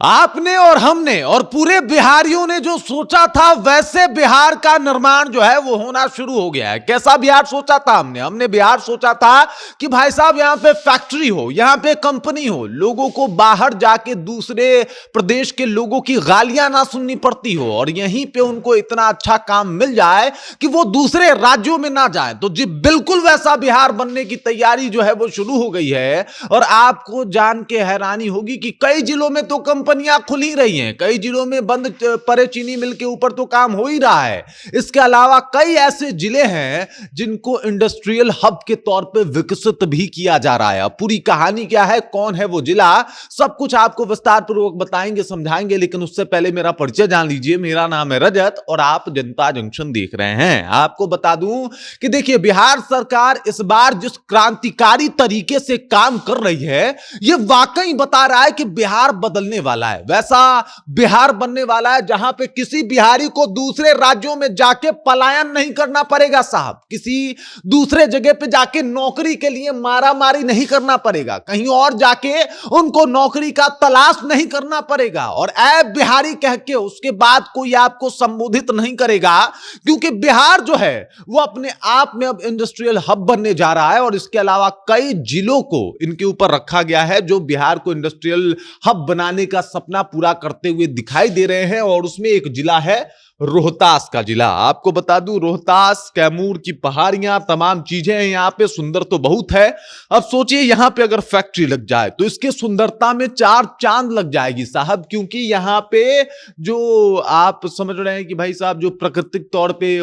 आपने और हमने और पूरे बिहारियों ने जो सोचा था वैसे बिहार का निर्माण जो है वो होना शुरू हो गया है। कैसा बिहार सोचा था हमने बिहार सोचा था कि भाई साहब यहां पे फैक्ट्री हो, यहां पे कंपनी हो, लोगों को बाहर जाके दूसरे प्रदेश के लोगों की गालियां ना सुननी पड़ती हो और यहीं पे उनको इतना अच्छा काम मिल जाए कि वो दूसरे राज्यों में ना जाए। तो जी बिल्कुल वैसा बिहार बनने की तैयारी जो है वो शुरू हो गई है। और आपको जान के हैरानी होगी कि कई जिलों में तो कंपनियां खुल ही रही हैं, कई जिलों में बंद पड़े चीनी मिल के ऊपर तो काम हो ही रहा है। इसके अलावा कई ऐसे जिले हैं जिनको इंडस्ट्रियल हब के तौर पे विकसित भी किया जा रहा है। अब पूरी कहानी क्या है, कौन है वो जिला, सब कुछ आपको विस्तार पूर्वक बताएंगे, समझाएंगे। लेकिन उससे पहले मेरा परिचय जान लीजिए। मेरा नाम है रजत और आप जनता जंक्शन देख रहे हैं। आपको बता दूं कि देखिए बिहार सरकार इस बार जिस क्रांतिकारी तरीके से काम कर रही है यह वाकई बता रहा है कि बिहार बदलने वाला है। वैसा बिहार बनने वाला है जहां पे किसी बिहारी को दूसरे राज्यों में जाके पलायन नहीं करना पड़ेगा साहब, किसी दूसरे जगह पे जाके नौकरी के लिए मारामारी नहीं करना पड़ेगा, कहीं और जाके उनको नौकरी का तलाश नहीं करना पड़ेगा और ऐ बिहारी कह के उसके बाद कोई आपको संबोधित नहीं करेगा, क्योंकि बिहार जो है वो अपने आप में अब इंडस्ट्रियल हब बनने जा रहा है। और इसके अलावा कई जिलों को इनके ऊपर रखा गया है जो बिहार को इंडस्ट्रियल हब बनाने का सपना पूरा करते हुए दिखाई दे रहे हैं। और उसमें एक जिला है रोहतास का जिला। आपको बता दूं रोहतास, कैमूर की पहाड़ियां, तमाम चीजें हैं यहां पे, सुंदर तो बहुत है। अब सोचिए यहां पे अगर फैक्ट्री लग जाए तो इसके सुंदरता में चार चांद लग जाएगी साहब, क्योंकि यहां पे जो आप समझ रहे हैं कि भाई साहब जो प्राकृतिक तौर पे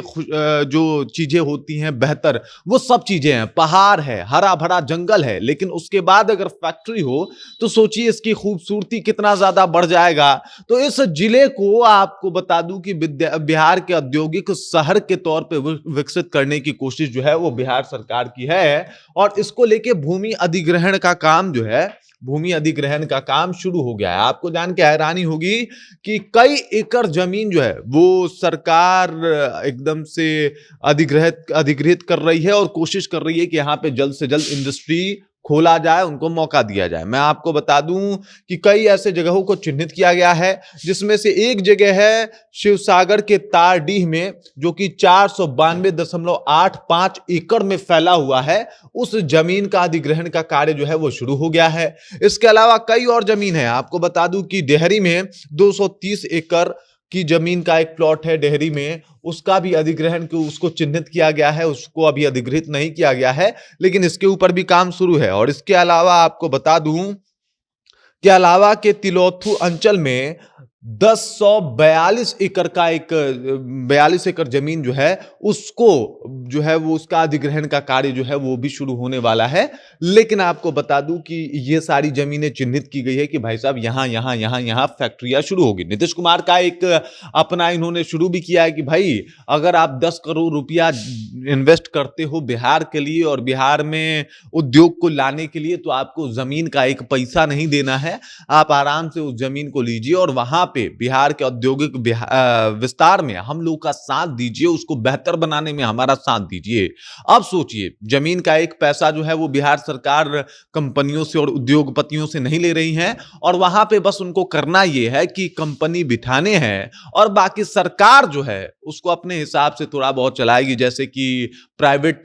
जो चीजें होती हैं बेहतर, वो सब चीजें हैं, पहाड़ है, हरा भरा जंगल है। लेकिन उसके बाद अगर फैक्ट्री हो तो सोचिए इसकी खूबसूरती कितना ज्यादा बढ़ जाएगा। तो इस जिले को आपको बता दूं कि बिहार के औद्योगिक शहर के तौर पे विकसित करने की कोशिश जो है वो बिहार सरकार की है। और इसको लेके भूमि अधिग्रहण का काम जो है, भूमि अधिग्रहण का काम शुरू हो गया है। आपको जान के हैरानी होगी कि कई एकड़ जमीन जो है वो सरकार एकदम से अधिग्रहित कर रही है और कोशिश कर रही है कि यहां पे जल्द से जल्द इंडस्ट्री खोला जाए, उनको मौका दिया जाए। मैं आपको बता दूं कि कई ऐसे जगहों को चिन्हित किया गया है, जिसमें से एक जगह है शिवसागर के तारडीह में, जो कि 492.85 एकड़ में फैला हुआ है। उस जमीन का अधिग्रहण का कार्य जो है वो शुरू हो गया है। इसके अलावा कई और जमीन है। आपको बता दूं कि डेहरी में 230 एकड़ की जमीन का एक प्लॉट है डेहरी में, उसका भी अधिग्रहण को उसको चिन्हित किया गया है, उसको अभी अधिग्रहित नहीं किया गया है, लेकिन इसके ऊपर भी काम शुरू है। और इसके अलावा आपको बता दूं कि अलावा के तिलोथू अंचल में 1042 एकड़ का एक 42 एकड़ जमीन जो है उसको जो है वो उसका अधिग्रहण का कार्य जो है वो भी शुरू होने वाला है। लेकिन आपको बता दूं कि ये सारी जमीनें चिन्हित की गई है कि भाई साहब यहां यहां यहां यहां फैक्ट्रियां शुरू होगी। नीतीश कुमार का एक अपना इन्होंने शुरू भी किया है कि भाई अगर आप 10 करोड़ रुपया इन्वेस्ट करते हो बिहार के लिए और बिहार में उद्योग को लाने के लिए, तो आपको जमीन का एक पैसा नहीं देना है, आप आराम से उस जमीन को लीजिए और वहां पे बिहार के औद्योगिक विस्तार में हम लोग का साथ दीजिए, उसको बेहतर बनाने में हमारा साथ दीजिए। अब सोचिए जमीन का एक पैसा जो है वो बिहार सरकार कंपनियों से और उद्योगपतियों से नहीं ले रही है और वहां पे बस उनको करना यह है कि कंपनी बिठाने हैं और बाकी सरकार जो है उसको अपने हिसाब से थोड़ा बहुत चलाएगी। जैसे कि प्राइवेट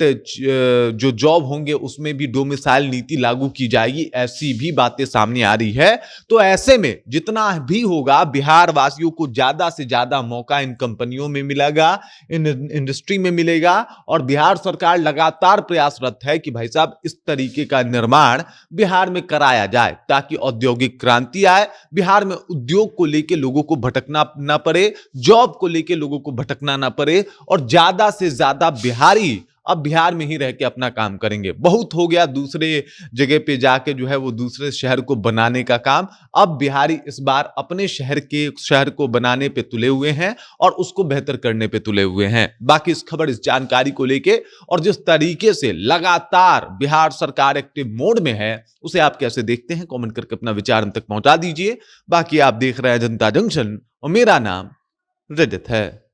जो जॉब होंगे उसमें भी डोमिसाइल नीति लागू की जाएगी, ऐसी भी बातें सामने आ रही है। तो ऐसे में जितना भी होगा बिहार वासियों को ज्यादा से ज्यादा मौका इन कंपनियों में मिलेगा, इन इंडस्ट्री में मिलेगा। और बिहार सरकार लगातार प्रयासरत है कि भाई साहब इस तरीके का निर्माण बिहार में कराया जाए ताकि औद्योगिक क्रांति आए, बिहार में उद्योग को लेकर लोगों को भटकना ना पड़े, जॉब को लेकर लोगों को भटकना ना पड़े और ज्यादा से ज्यादा बिहारी अब बिहार में ही रह के अपना काम करेंगे। बहुत हो गया दूसरे जगह पे जाके जो है वो दूसरे शहर को बनाने का काम। अब बिहारी इस बार अपने शहर को बनाने पे तुले हुए हैं और उसको बेहतर करने पे तुले हुए हैं। बाकी इस खबर, इस जानकारी को लेके और जिस तरीके से लगातार बिहार सरकार एक्टिव मोड में है उसे आप कैसे देखते हैं, कमेंट करके अपना विचार हम तक पहुंचा दीजिए। बाकी आप देख रहे हैं जनता जंक्शन और मेरा नाम रजत है।